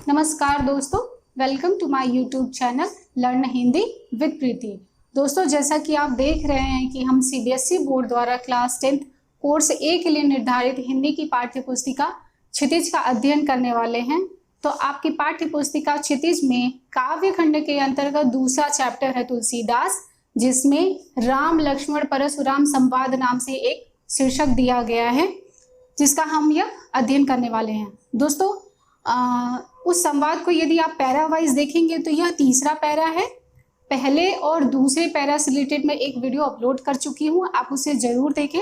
नमस्कार दोस्तों, welcome to my YouTube channel learn Hindi with Preeti. दोस्तों, जैसा कि आप देख रहे हैं कि हम सीबीएसई बोर्ड द्वारा क्लास 10th कोर्स ए के लिए निर्धारित हिंदी की पाठ्य पुस्तिका क्षितिज का अध्ययन करने वाले हैं। तो आपकी पाठ्य पुस्तिका क्षितिज में काव्य खंड के अंतर्गत दूसरा चैप्टर है तुलसीदास, जिसमें राम लक्ष्मण परशुराम संवाद नाम से एक शीर्षक दिया गया है, जिसका हम यह अध्ययन करने वाले हैं। दोस्तों, उस संवाद को यदि आप पैरा वाइज देखेंगे तो यह तीसरा पैरा है। पहले और दूसरे पैरा से रिलेटेड मैं एक वीडियो अपलोड कर चुकी हूँ, आप उसे जरूर देखें।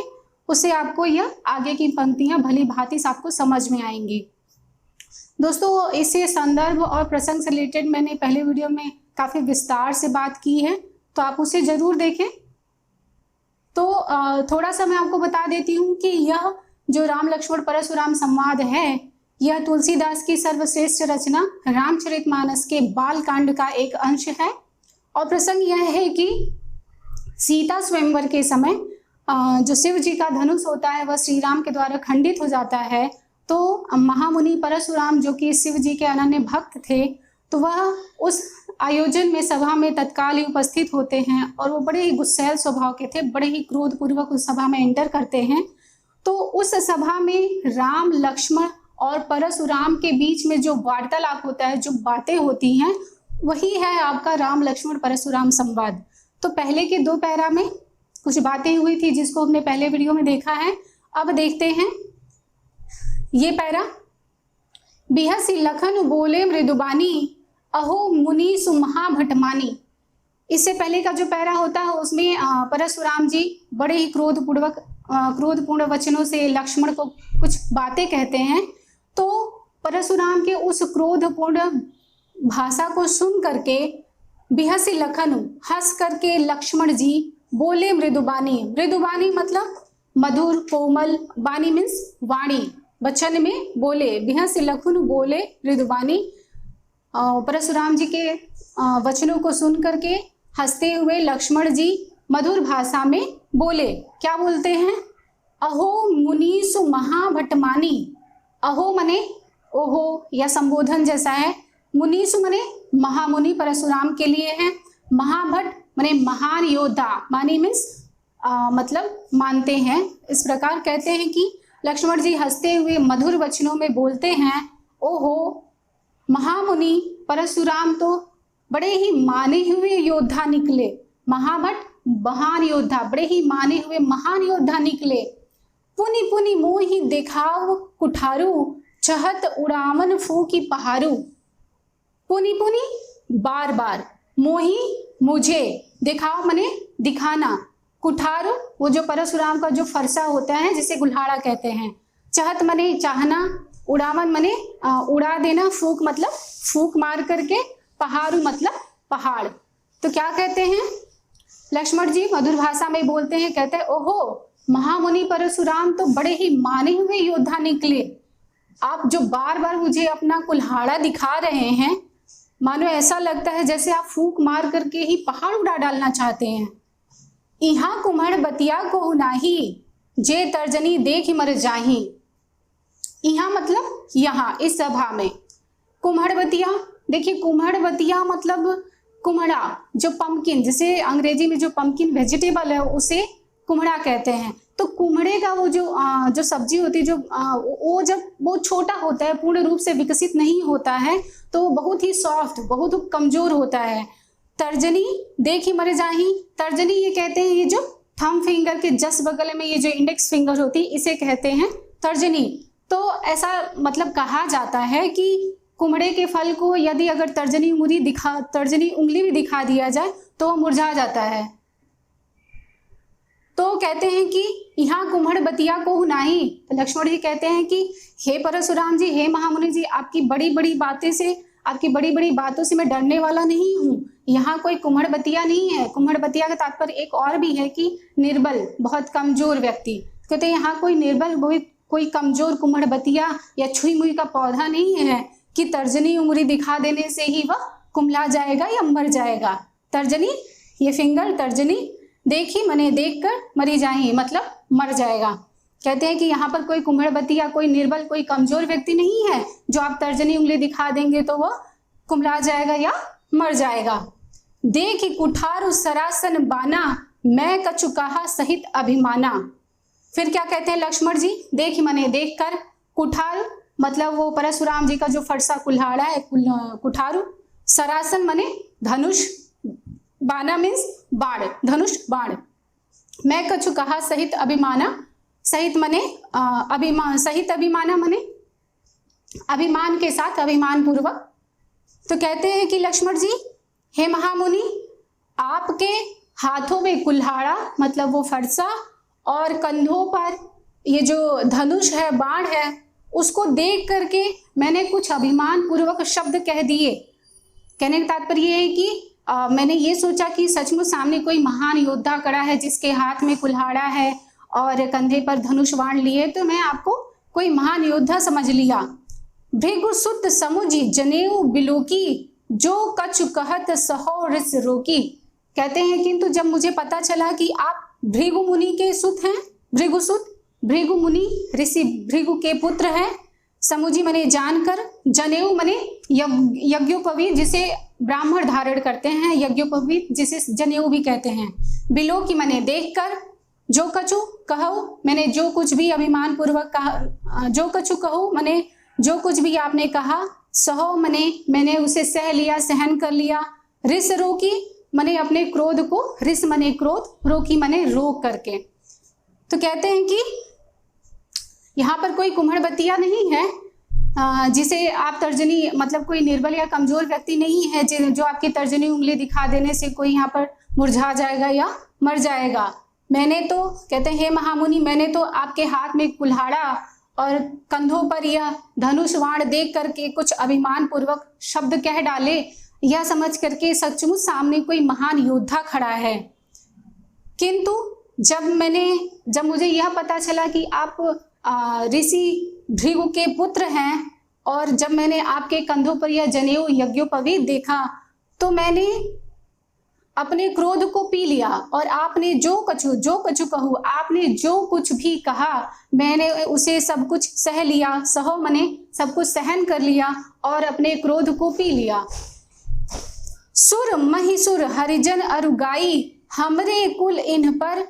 उससे आपको यह आगे की पंक्तियां भली भांति से आपको समझ में आएंगी। दोस्तों, इससे संदर्भ और प्रसंग से रिलेटेड मैंने पहले वीडियो में काफी विस्तार से बात की है, तो आप उसे जरूर देखें। तो थोड़ा सा मैं आपको बता देती हूँ कि यह जो राम लक्ष्मण परशुराम संवाद है, यह तुलसीदास की सर्वश्रेष्ठ रचना रामचरितमानस के बाल कांड का एक अंश है। और प्रसंग यह है कि सीता स्वयंवर के समय जो शिव जी का धनुष होता है वह श्री राम के द्वारा खंडित हो जाता है। तो महामुनि परशुराम जो कि शिव जी के अनन्य भक्त थे, तो वह उस आयोजन में सभा में तत्काल ही उपस्थित होते हैं और वो बड़े ही गुस्सैल स्वभाव के थे, बड़े ही क्रोधपूर्वक उस सभा में एंटर करते हैं। तो उस सभा में राम लक्ष्मण और परशुराम के बीच में जो वार्तालाप होता है, जो बातें होती हैं, वही है आपका राम लक्ष्मण परशुराम संवाद। तो पहले के दो पैरा में कुछ बातें हुई थी जिसको हमने पहले वीडियो में देखा है। अब देखते हैं ये पैरा। बिहसी लखन बोले मृदुबानी, अहो मुनि सुमहा भटमानी। इससे पहले का जो पैरा होता है उसमें परशुराम जी बड़े ही क्रोधपूर्ण वचनों से लक्ष्मण को कुछ बातें कहते हैं। तो परशुराम के उस क्रोधपूर्ण भाषा को सुन करके बिहसी लखन, हंस करके लक्ष्मण जी बोले मृदुबानी। मृदुबानी मतलब मधुर कोमल, बानी मीन्स वाणी, वचन में बोले। बिहसी लखन बोले मृदुबानी। परशुराम जी के वचनों को सुन करके हंसते हुए लक्ष्मण जी मधुर भाषा में बोले। क्या बोलते हैं? अहो मुनीसु महाभटमानी। अहो मने ओहो या संबोधन जैसा है। मुनीसु मने महामुनि परशुराम के लिए है। महाभट मने महान योद्धा, मानी मीन्स मतलब मानते हैं। इस प्रकार कहते हैं कि लक्ष्मण जी हंसते हुए मधुर वचनों में बोलते हैं, ओहो महामुनि परशुराम तो बड़े ही माने हुए योद्धा निकले। महाभट महान योद्धा, बड़े ही माने हुए महान योद्धा निकले। पुनि पुनि मोहि देखाव कुठारू, चहत उड़ावन फूकी पहारू। पुनि पुनि बार बार, मोहि मुझे, दिखाओ मने दिखाना, कुठारू वो जो परशुराम का जो फरसा होता है जिसे गुल्हाड़ा कहते हैं। चहत मने चाहना, उड़ावन मने उड़ा देना, फूक मतलब फूक मार करके, पहाड़ू मतलब पहाड़। तो क्या कहते हैं? लक्ष्मण जी मधुर भाषा में बोलते हैं, कहते हैं ओहो महामुनि परशुराम तो बड़े ही माने हुए योद्धा निकले। आप जो बार बार मुझे अपना कुल्हाड़ा दिखा रहे हैं, मानो ऐसा लगता है जैसे आप फूक मार करके ही पहाड़ उड़ा डालना चाहते हैं। इहाँ कुम्हड़ बतिया को नाही, जे तर्जनी देख मर जाही। यहाँ मतलब यहाँ इस सभा में। कुम्हड़ बतिया, देखिए कुम्हड़ बतिया मतलब कुम्हड़ा, जो पंपकिन, जिसे अंग्रेजी में जो पंपकिन वेजिटेबल है उसे कुम्हड़ा कहते हैं। तो कुम्हड़े का वो जो सब्जी होती है, जो वो जब वो छोटा होता है, पूर्ण रूप से विकसित नहीं होता है, तो बहुत ही सॉफ्ट, बहुत कमजोर होता है। तर्जनी देखी मर जाही। तर्जनी ये कहते हैं, ये जो थंब फिंगर के जस्ट बगल में ये जो इंडेक्स फिंगर होती है इसे कहते हैं तर्जनी। तो ऐसा मतलब कहा जाता है कि कुम्हड़े के फल को यदि अगर तर्जनी उंगली भी दिखा दिया जाए तो वो मुरझा जाता है। तो कहते हैं कि यहाँ कुम्हड़ बतिया को नाही। तो लक्ष्मण जी कहते हैं कि हे परशुराम जी, हे महामुनि जी, आपकी बड़ी बड़ी बातों से मैं डरने वाला नहीं हूँ। यहाँ कोई कुम्हड़ बतिया नहीं है। कुम्हड़ बतिया का तात्पर्य एक और भी है कि निर्बल, बहुत कमजोर व्यक्ति। कहते हैं यहाँ कोई निर्बल, कोई कमजोर कुम्हड़ बतिया या छुई मुई का पौधा नहीं है कि तर्जनी उंगली दिखा देने से ही वह कुम्हला जाएगा या मर जाएगा। तर्जनी ये फिंगर, तर्जनी देखी मने देख कर मरी जाही मतलब मर जाएगा। कहते हैं कि यहाँ पर कोई कुम्हड़बती या कोई निर्बल, कोई कमजोर व्यक्ति नहीं है जो आप तर्जनी उंगली दिखा देंगे तो वह कुम्हला जाएगा या मर जाएगा। देख कुठारु सरासन बाना, मैं कछु कहा सहित अभिमाना। फिर क्या कहते हैं लक्ष्मण जी, देख मने देख कर, कुठार मतलब वो परशुराम जी का जो फरसा कुल्हाड़ा है कुठारु, सरासन मने धनुष, बाना मीन्स बाण, धनुष बाण। मैं कछु कहा सहित अभिमाना, सहित मने अभिमान, सहित अभिमाना मने अभिमान के साथ, अभिमान पूर्वक। तो कहते हैं कि लक्ष्मण जी, हे महामुनि, आपके हाथों में कुल्हाड़ा मतलब वो फरसा और कंधों पर ये जो धनुष है, बाण है, उसको देख करके मैंने कुछ अभिमान पूर्वक शब्द कह दिए। कहने का तात्पर्य है कि मैंने ये सोचा कि सचमुच सामने कोई महान योद्धा खड़ा है जिसके हाथ में कुल्हाड़ा है और कंधे पर धनुष बाण लिए, तो मैं आपको कोई महान योद्धा समझ लिया। भृगु सुत समुझी जनेऊ बिलोकी, जो कछु कहत सहो ऋष रोकी। कहते हैं किंतु जब मुझे पता चला कि आप भृगु मुनि के सुत हैं, भृगु सुत, भृगु मुनि ऋषि भृगु के पुत्र हैं, समुझी मने जानकर, जनेऊ मने यज्ञोपवीत जिसे ब्राह्मण धारण करते हैं, यज्ञोपवीत जिसे जनेऊ भी कहते हैं, बिलोकी मने देखकर, जो कछु कहो मैंने जो कुछ भी अभिमान पूर्वक कहा, जो कछु कहो मने जो कुछ भी आपने कहा, सहो मने मैंने उसे सह लिया, सहन कर लिया, ऋष रोकी मने अपने क्रोध को, ऋष मने क्रोध, रोकी मने रोक करके। तो कहते हैं कि यहाँ पर कोई कुम्हड़बतिया नहीं है जिसे आप तर्जनी मतलब कोई निर्बल या कमजोर व्यक्ति नहीं है जो आपकी तर्जनी उंगली दिखा देने से कोई यहाँ पर मुरझा जाएगा या मर जाएगा। मैंने तो, कहते हैं हे महामुनि, मैंने तो आपके हाथ में कुल्हाड़ा और कंधों पर यह धनुष बाण देख करके कुछ अभिमान पूर्वक शब्द कह डाले, यह समझ करके सचमुच सामने कोई महान योद्धा खड़ा है। किंतु जब मुझे यह पता चला कि आप ऋषि भृगु के पुत्र हैं और जब मैंने आपके कंधों पर यह जनेऊ यज्ञोपवीत देखा, तो मैंने अपने क्रोध को पी लिया और आपने जो कछु कहूँ, आपने जो कुछ भी कहा मैंने उसे सब कुछ सह लिया, सहो मने सब कुछ सहन कर लिया और अपने क्रोध को पी लिया। सुर महिसुर हरिजन अरुगाई, हमरे कुल इन पर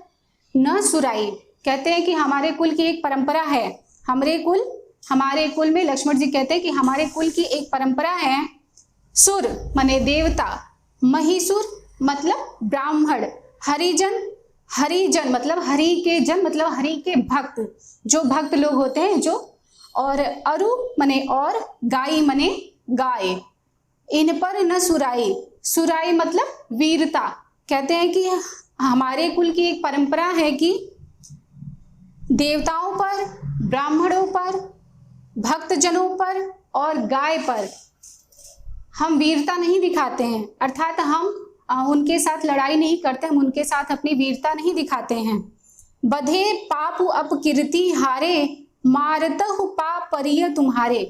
न सुराई। कहते हैं कि हमारे कुल की एक परंपरा है, हमारे कुल में लक्ष्मण जी कहते हैं कि हमारे कुल की एक परंपरा है। सुर मने देवता, महिसुर मतलब ब्राह्मण, हरिजन मतलब हरि के जन मतलब हरि के भक्त, जो भक्त लोग होते हैं जो, और अरु मने और, गाई मने गाय, इन पर न सुराई, सुराई मतलब वीरता। कहते हैं कि हमारे कुल की एक परंपरा है कि देवताओं पर, ब्राह्मणों पर, भक्तजनों पर और गाय पर हम वीरता नहीं दिखाते हैं, अर्थात हम उनके साथ लड़ाई नहीं करते, हम उनके साथ अपनी वीरता नहीं दिखाते हैं। बधे पाप अपकीर्ति हारे, मारतहु पाप परिय तुम्हारे।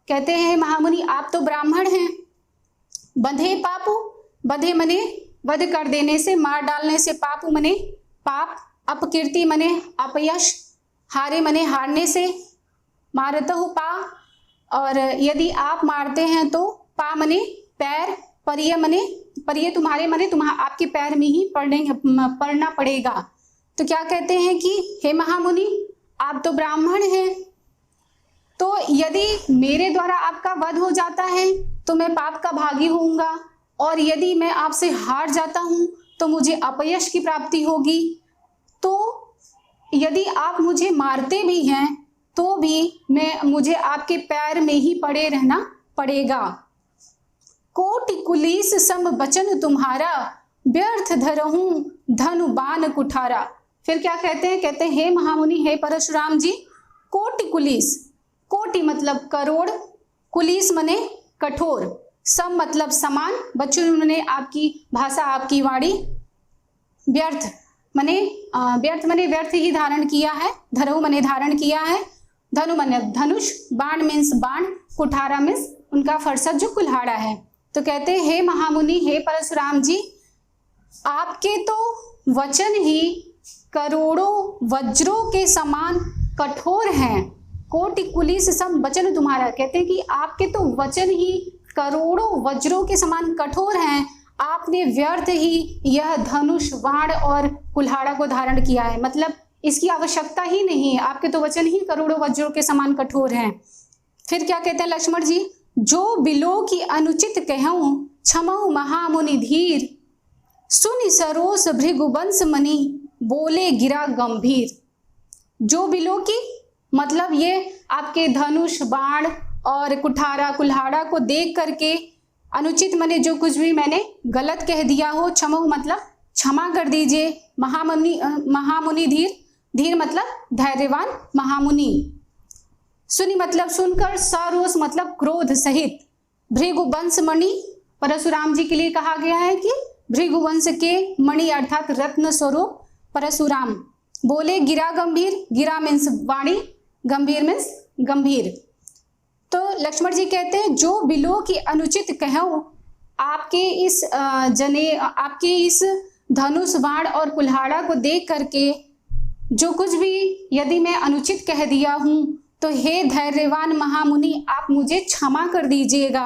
कहते हैं महामुनि आप तो ब्राह्मण हैं, बंधे पापु, बंधे मने वध कर देने से, मार डालने से, पापु मने पाप, अपकीर्ति मने अपयश, हारे मने हारने से, मारतहु पा और यदि आप मारते हैं तो, पा मने पैर, परिय मने परिय तुम्हारे मने आपके पैर में ही पड़ना पड़ेगा। तो क्या कहते हैं कि हे महामुनि आप तो ब्राह्मण हैं, तो यदि मेरे द्वारा आपका वध हो जाता है तो मैं पाप का भागी होऊंगा, और यदि मैं आपसे हार जाता हूं तो मुझे अपयश की प्राप्ति होगी। तो यदि आप मुझे मारते भी हैं तो भी मुझे आपके पैर में ही पड़े रहना पड़ेगा। कोटि कुलीस सम बचन तुम्हारा, व्यर्थ धरहूं धनु बाण कुठारा। फिर क्या कहते हैं, कहते हैं हे महामुनि, हे परशुराम जी, कोटि कुलीस, कोटि मतलब करोड़, कुलीस मने कठोर, सम मतलब समान, बच्चों ने आपकी भाषा आपकी वाणी, व्यर्थ मने व्यर्थ ही धारण किया है, धरहु मने धारण किया है, धनु मने धनुष, बाण मीन्स बाण, कुठारा मीन्स उनका फरसा जो कुल्हाड़ा है। तो कहते हैं हे महामुनि, हे परशुराम जी, आपके तो वचन ही करोड़ों वज्रों के समान कठोर हैं। कोटि कुलिस सम वचन तुम्हारा, कहते हैं कि आपके तो वचन ही करोड़ों वज्रों के समान कठोर हैं, आपने व्यर्थ ही यह धनुष बाण और कुल्हाड़ा को धारण किया है। मतलब इसकी आवश्यकता ही नहीं है, आपके तो वचन ही करोड़ों वज्रों के समान कठोर हैं। फिर क्या कहते हैं लक्ष्मण जी, जो बिलो की अनुचित कहूं क्षमऊ महामुनि धीर, सुनि सरोस भृगुवंश मणि बोले गिरा गंभीर। जो बिलो की मतलब ये आपके धनुष बाण और कुठारा कुल्हाड़ा को देख करके अनुचित माने जो कुछ भी मैंने गलत कह दिया हो, क्षमऊ मतलब क्षमा कर दीजिए, महामुनि धीर, धीर मतलब धैर्यवान महामुनि, सुनि मतलब सुनकर, सरोष मतलब क्रोध सहित, भृगुवंश मणि परशुराम जी के लिए कहा गया है कि भृगुवंश के मणि अर्थात रत्न स्वरूप परशुराम, बोले गिरा गंभीर, गिरा मीन्स वाणी, गंभीर मीन्स गंभीर। तो लक्ष्मण जी कहते हैं जो बिलो की अनुचित कहो, आपके इस धनुष बाण और कुल्हाड़ा को देख करके जो कुछ भी यदि मैं अनुचित कह दिया हूं तो हे धैर्यवान महामुनि आप मुझे क्षमा कर दीजिएगा।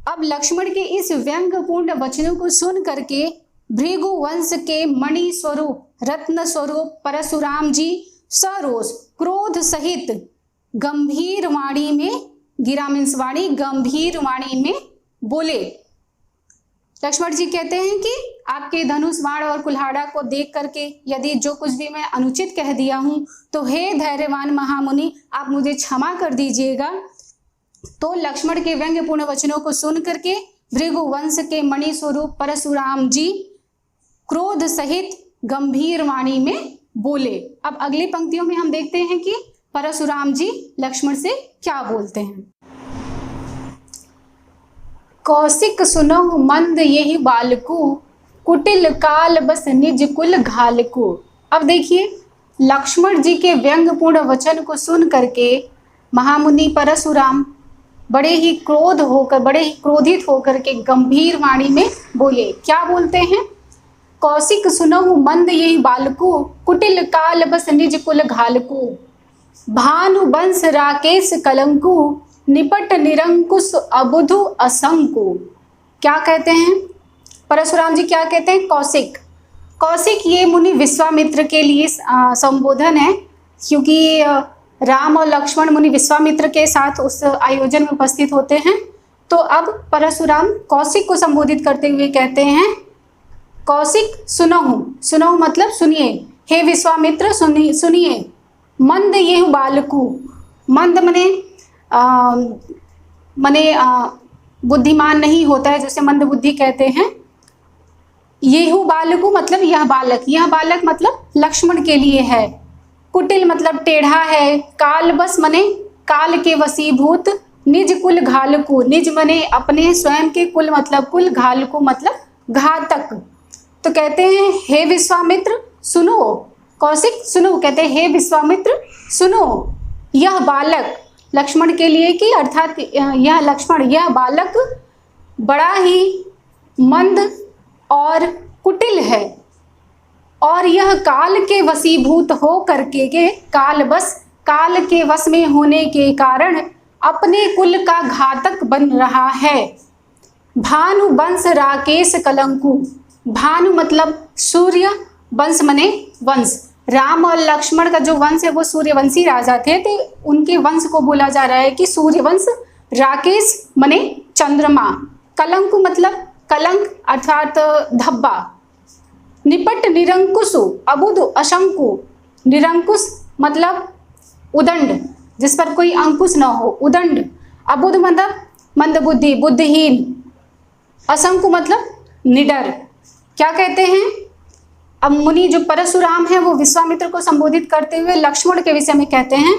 अब लक्ष्मण के इस व्यंग्यपूर्ण वचनों को सुन करके भृगुवंश के मणि स्वरूप रत्न स्वरूप परशुराम जी सरोष क्रोध सहित गंभीर वाणी में, गिरा मीन्स वाणी, गंभीर वाणी में बोले। लक्ष्मण जी कहते हैं कि आपके धनुष बाण और कुल्हाड़ा को देख करके यदि जो कुछ भी मैं अनुचित कह दिया हूं तो हे धैर्यवान महामुनि आप मुझे क्षमा कर दीजिएगा। तो लक्ष्मण के व्यंग्यपूर्ण वचनों को सुन करके भृगुवंश के मणि स्वरूप परशुराम जी क्रोध सहित गंभीर वाणी में बोले। अब अगली पंक्तियों में हम देखते हैं कि परशुराम जी लक्ष्मण से क्या बोलते हैं। कौशिक सुनहु मंद यही बालकू, कुटिल काल बस निज कुल घालकू। अब देखिए लक्ष्मण जी के व्यंग्यपूर्ण वचन को सुन करके महामुनि परशुराम बड़े ही क्रोधित होकर के गंभीर वाणी में बोले। क्या बोलते हैं, कौशिक सुनहु मंद यही बालकू, कुटिल काल बस निज कुल घालकू, भानु वंश राकेश कलंकु, निपट निरंकुश अबुधु असंकु। क्या कहते हैं परशुराम जी, क्या कहते हैं, कौशिक ये मुनि विश्वामित्र के लिए संबोधन है, क्योंकि राम और लक्ष्मण मुनि विश्वामित्र के साथ उस आयोजन में उपस्थित होते हैं। तो अब परशुराम कौशिक को संबोधित करते हुए कहते हैं, कौशिक सुनहु मतलब सुनिए, हे विश्वामित्र सुनिए, मंद ये बालकू, मंद मने बुद्धिमान नहीं होता है जिसे मंद बुद्धि कहते हैं। येहू बालकू मतलब यह बालक मतलब लक्ष्मण के लिए है। कुटिल मतलब टेढ़ा है, काल बस मने काल के वशीभूत, निज कुल घालकू, निज मने अपने स्वयं के कुल मतलब कुल, घालकू मतलब घातक। तो कहते हैं हे विश्वामित्र सुनो, कौशिक सुनो, कहते हैं हे विश्वामित्र सुनो, यह बालक लक्ष्मण के लिए कि अर्थात यह लक्ष्मण, यह बालक बड़ा ही मंद और कुटिल है और यह काल के वशीभूत हो करके के काल के वश में होने के कारण अपने कुल का घातक बन रहा है। भानु वंश राकेश कलंकु, भानु मतलब सूर्य, वंश मने वंश, राम और लक्ष्मण का जो वंश है वो सूर्यवंशी राजा थे, तो उनके वंश को बोला जा रहा है कि सूर्यवंश, राकेश मने चंद्रमा, कलंकु मतलब कलंक अर्थात धब्बा, निपट निरंकुश अबुध अशंकु, निरंकुश मतलब उदंड जिस पर कोई अंकुश न हो, उदंड, अबुध मतलब मंदबुद्धि बुद्धिहीन, असंकु मतलब निडर। क्या कहते हैं, अब मुनि जो परशुराम है वो विश्वामित्र को संबोधित करते हुए लक्ष्मण के विषय में कहते हैं।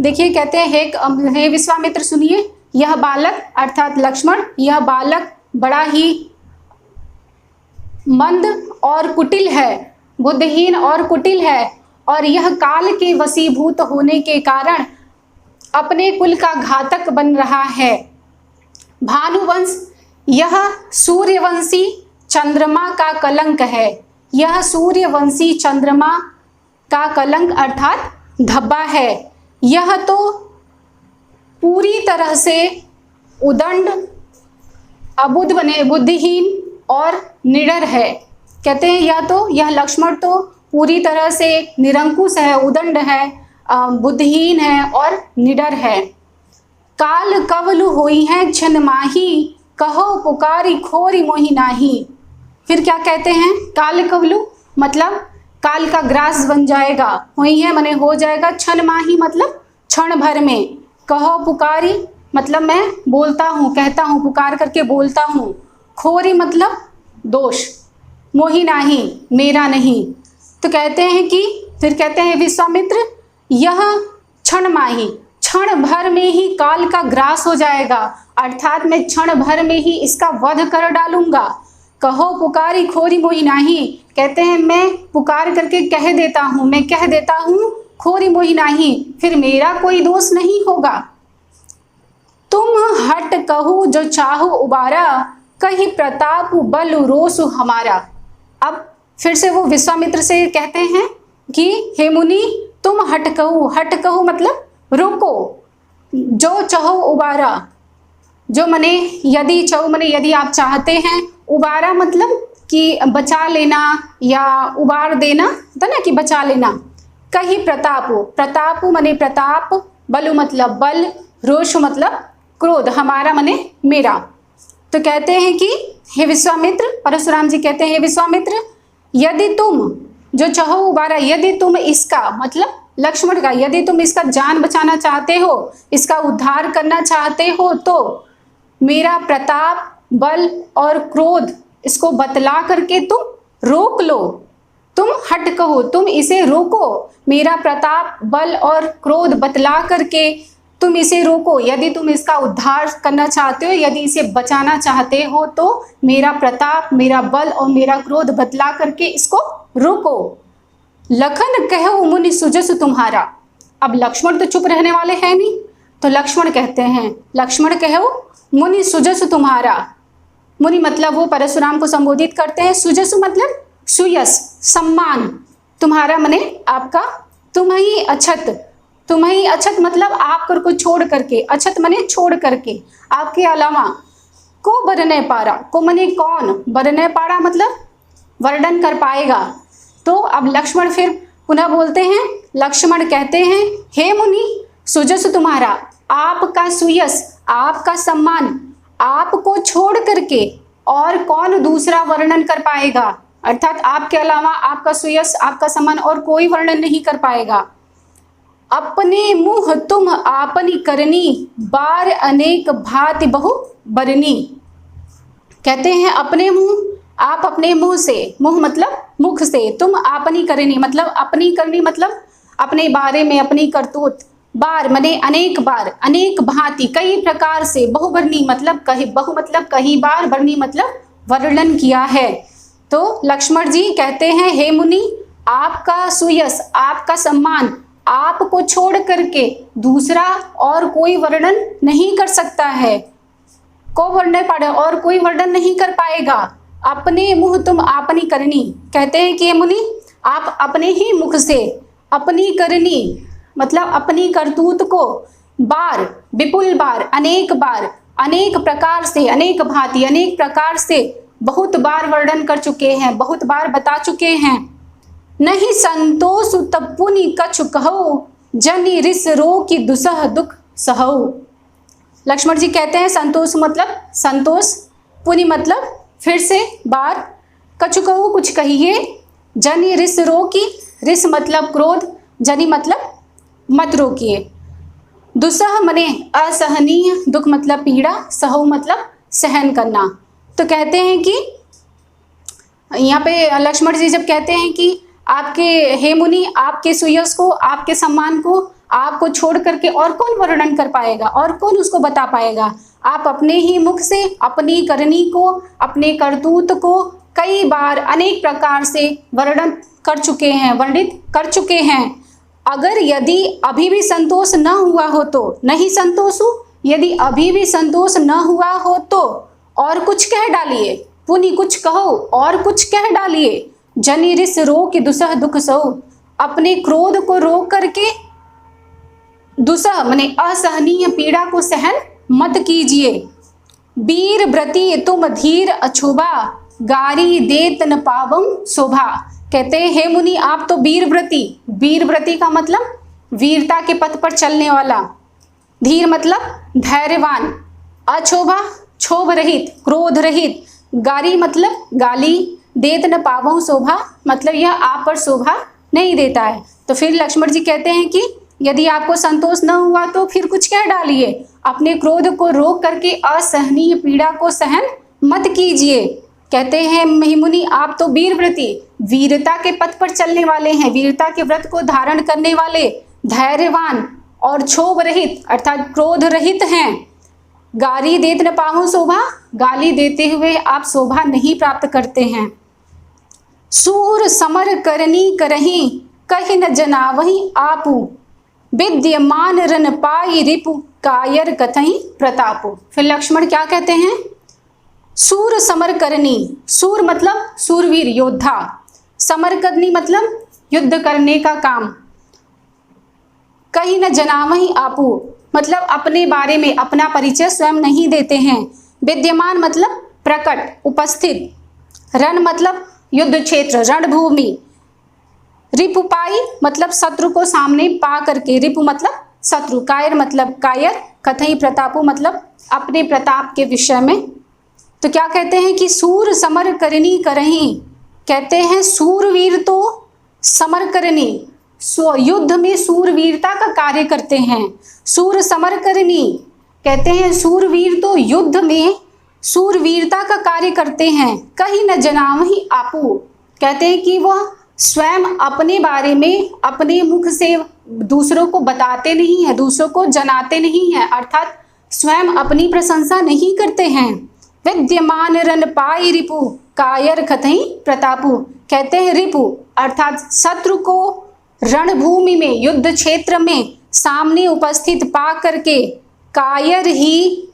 देखिए कहते हैं हे विश्वामित्र सुनिए, यह बालक अर्थात लक्ष्मण, यह बालक बड़ा ही मंद और कुटिल है, बुद्धिहीन और कुटिल है, और यह काल के वशीभूत होने के कारण अपने कुल का घातक बन रहा है। भानुवंश यह सूर्यवंशी चंद्रमा का कलंक है, यह सूर्यवंशी चंद्रमा का कलंक अर्थात धब्बा है। यह तो पूरी तरह से उदंड, अबुद्ध बने बुद्धिहीन और निडर है। कहते हैं यह लक्ष्मण तो पूरी तरह से निरंकुश है, उदंड है, बुद्धिहीन है और निडर है। काल कवलु होई है छन माही, कहो पुकारी खोरी मोहि नाही। फिर क्या कहते हैं? काल कवलु मतलब काल का ग्रास बन जाएगा, होई है माने हो जाएगा, छन माही मतलब क्षण भर में, कहो पुकारी मतलब मैं बोलता हूँ, कहता हूँ, पुकार करके बोलता हूँ, खोरी मतलब दोष, मोहि नाही मेरा नहीं। तो कहते हैं कि फिर कहते हैं विश्वामित्र यह क्षण माही, क्षण भर में ही काल का ग्रास हो जाएगा, अर्थात मैं क्षण भर में ही इसका वध कर डालूंगा। कहो पुकारी खोरी मोहि नाही, कहते हैं मैं पुकार करके कह देता हूँ, मैं कह देता हूँ, खोरी मोहि नाही फिर मेरा कोई दोष नहीं होगा। तुम हट कहू जो चाहो उबारा, कही प्रताप बल रोसु हमारा। अब फिर से वो विश्वामित्र से कहते हैं कि हे मुनि तुम हट कहू मतलब रुको, जो चाहो उबारा, जो मने यदि चाहो मने यदि आप चाहते हैं, उबारा मतलब कि बचा लेना या उबार देना होता ना कि बचा लेना। कही प्रताप मने प्रताप, बलु मतलब बल, रोष मतलब क्रोध, हमारा मने मेरा। तो कहते हैं कि हे विश्वामित्र, परशुराम जी कहते हैं हे विश्वामित्र यदि तुम जो चाहो उबारा, यदि तुम इसका मतलब लक्ष्मण का, यदि तुम इसका जान बचाना चाहते हो, इसका उद्धार करना चाहते हो, तो मेरा प्रताप बल और क्रोध इसको बतला करके तुम रोक लो। तुम हट कहो, तुम इसे रोको, मेरा प्रताप बल और क्रोध बतला करके तुम इसे रोको। यदि तुम इसका उद्धार करना चाहते हो, यदि इसे बचाना चाहते हो, तो मेरा प्रताप, मेरा बल और मेरा क्रोध बतला करके इसको रोको। लखन कहो मुनि सुजसु तुम्हारा। अब लक्ष्मण तो चुप रहने वाले हैं नहीं, तो लक्ष्मण कहते हैं, लक्ष्मण कहो मुनि सुजसु तुम्हारा। मुनि मतलब वो परशुराम को संबोधित करते हैं, सुजसु मतलब सुयस सम्मान, तुम्हारा मने आपका, तुम्ही अछत मतलब आप कर को छोड़ करके, अछत मने छोड़ करके, आपके अलावा, को बरने पारा, को मने कौन, बरने पारा मतलब वर्णन कर पाएगा। तो अब लक्ष्मण फिर पुनः बोलते हैं, लक्ष्मण कहते हैं हे मुनि सुजस तुम्हारा, आपका सुयस, आपका सम्मान, आपको छोड़ करके और कौन दूसरा वर्णन कर पाएगा, अर्थात आपके अलावा आपका सुयस, आपका सम्मान और कोई वर्णन नहीं कर पाएगा। अपने मुँह तुम आपनी करनी, बार अनेक भांति बहु बरनी। कहते हैं अपने मुँह, आप अपने मुँह से, मुँह मतलब मुख से, तुम आपनी करनी मतलब अपनी करनी मतलब अपने बारे में, अपनी करतूत, बार मने अनेक बार, अनेक भांति कई प्रकार से, बहुबरनी मतलब कहीं, बहु मतलब कई बार, बरनी मतलब वर्णन किया है। तो लक्ष्मण जी कहते हैं हे मुनि, आपका सुयस, आपका सम्मान, आपको छोड़ करके दूसरा और कोई वर्णन नहीं कर सकता है, को वर्णन पड़े और कोई वर्णन नहीं कर पाएगा। अपने मुँह तुम आपनी करनी, कहते हैं कि मुनि आप अपने ही मुख से अपनी करनी मतलब अपनी करतूत को बार, विपुल बार, अनेक प्रकार से, अनेक भांति, अनेक प्रकार से बहुत बार वर्णन कर चुके हैं, बहुत बार बता चुके हैं। नहीं संतोष तब पुनि कछु कहो, जनि रिस रो की दुसह दुख सहु। लक्ष्मण जी कहते हैं संतोष मतलब संतोष, पुनि मतलब फिर से बार, कछु कहो कुछ कहिए, जनि रिस रो की, रिस मतलब क्रोध, जनि मतलब मत रोकिए, दुसह मने असहनीय, दुख मतलब पीड़ा, सहु मतलब सहन करना। तो कहते हैं कि यहाँ पे लक्ष्मण जी जब कहते हैं कि आपके हे मुनि, आपके सुयस को, आपके सम्मान को, आपको छोड़ करके और कौन वर्णन कर पाएगा और कौन उसको बता पाएगा। आप अपने ही मुख से अपनी करनी को, अपने करतूत को कई बार अनेक प्रकार से वर्णन कर चुके हैं, वर्णित कर चुके हैं। अगर यदि अभी भी संतोष न हुआ हो तो नहीं संतोष हूँ, यदि अभी भी संतोष न हुआ हो तो और कुछ कह डालिए, पुनि कुछ कहो और कुछ कह डालिए। जनि रिस रो कि दुसह दुख सहु, अपने क्रोध को रोक करके दुसह माने असहनीय पीड़ा को सहन मत कीजिए। वीर व्रती तुम धीर अछुबा, गारी देत न पावम शोभा। कहते हैं हे मुनि आप तो वीर व्रती, वीर व्रती का मतलब वीरता के पथ पर चलने वाला, धीर मतलब धैर्यवान, अछोभा क्षोभ रहित क्रोध रहित, गारी मतलब गाली, देत न पावम शोभा मतलब यह आप पर शोभा नहीं देता है। तो फिर लक्ष्मण जी कहते हैं कि यदि आपको संतोष न हुआ तो फिर कुछ कह डालिए, अपने क्रोध को रोक करके असहनीय पीड़ा को सहन मत कीजिए। कहते हैं मुनि आप तो वीर व्रती, वीरता के पथ पर चलने वाले हैं, वीरता के व्रत को धारण करने वाले, धैर्यवान और क्षोभ रहित अर्थात क्रोध रहित हैं। गाली देत न पाहु शोभा, गाली देते हुए आप शोभा नहीं प्राप्त करते हैं। सूर समर करनी करही, कहि न जनावही आपू, विद्यमान रन पाई रिपु, कायर कथई प्रतापु। फिर लक्ष्मण क्या कहते हैं, सूर समर करनी, सूर मतलब सूरवीर योद्धा, समर करनी मतलब युद्ध करने का काम, कहीं न जनावही आपू मतलब अपने बारे में अपना परिचय स्वयं नहीं देते हैं, विद्यमान मतलब प्रकट उपस्थित, रण मतलब युद्ध क्षेत्र रणभूमि, रिपुपाई मतलब शत्रु को सामने पा करके, रिपु मतलब शत्रु, कायर मतलब कायर, कथई प्रतापु मतलब अपने प्रताप के विषय में। तो क्या कहते हैं कि सूर समर करनी करही, कहते हैं सूरवीर तो समर करनी युद्ध में सूरवीरता का कार्य करते हैं। सूर समर करनी कहते हैं सूरवीर तो युद्ध में सूरवीरता का कार्य करते हैं। कहीं न जनावही आपू कहते हैं कि वह स्वयं अपने बारे में अपने मुख से दूसरों को बताते नहीं है, दूसरों को जनाते नहीं है, अर्थात स्वयं अपनी प्रशंसा नहीं करते हैं। विद्यमान रन पाई रिपु, कायर कथई प्रतापु कहते हैं रिपु अर्थात शत्रु को रणभूमि में युद्ध क्षेत्र में सामने उपस्थित पा करके कायर ही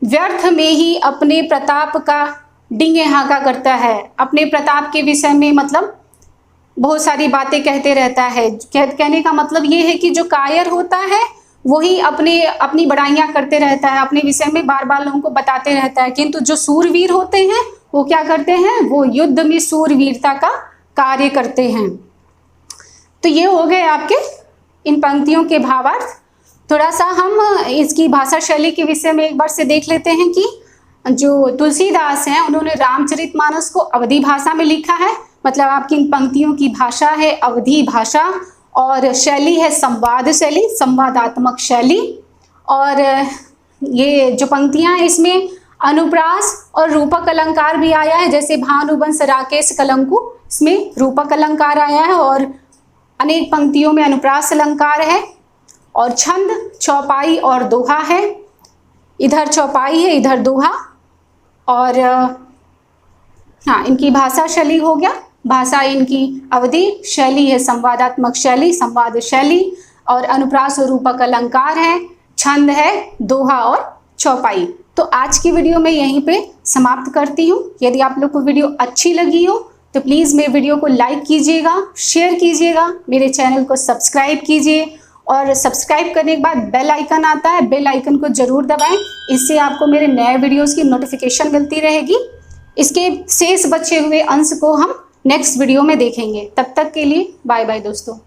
व्यर्थ में ही अपने प्रताप का डिंगे हाँका करता है, अपने प्रताप के विषय में मतलब बहुत सारी बातें कहते रहता है। कहने का मतलब ये है कि जो कायर होता है वही अपनी बड़ाइयाँ करते रहता है, अपने विषय में बार बार लोगों को बताते रहता है, किंतु जो सूरवीर होते हैं वो क्या करते हैं, वो युद्ध में सूरवीरता का कार्य करते हैं। तो ये हो गए आपके इन पंक्तियों के भावार्थ। थोड़ा सा हम इसकी भाषा शैली के विषय में एक बार से देख लेते हैं कि जो तुलसीदास हैं उन्होंने रामचरितमानस को अवधी भाषा में लिखा है, मतलब आपकी इन पंक्तियों की भाषा है अवधी भाषा और शैली है संवाद शैली, संवादात्मक शैली। और ये जो पंक्तियां हैं इसमें अनुप्रास और रूपक अलंकार भी आया है, जैसे भानुवंश राकेश कलंकु इसमें रूपक अलंकार आया है और अनेक पंक्तियों में अनुप्रास अलंकार है। और छंद चौपाई और दोहा है, इधर चौपाई है इधर दोहा। और हाँ इनकी भाषा शैली हो गया, भाषा इनकी अवधि, शैली है संवादात्मक शैली संवाद शैली, और अनुप्रास और रूपक अलंकार है, छंद है दोहा और चौपाई। तो आज की वीडियो में यहीं पे समाप्त करती हूँ। यदि आप लोग को वीडियो अच्छी लगी हो तो प्लीज़ मेरे वीडियो को लाइक कीजिएगा, शेयर कीजिएगा, मेरे चैनल को सब्सक्राइब कीजिए और सब्सक्राइब करने के बाद बेल आइकन आता है, बेल आइकन को ज़रूर दबाएं, इससे आपको मेरे नए वीडियोस की नोटिफिकेशन मिलती रहेगी। इसके शेष बचे हुए अंश को हम नेक्स्ट वीडियो में देखेंगे। तब तक के लिए बाय बाय दोस्तों।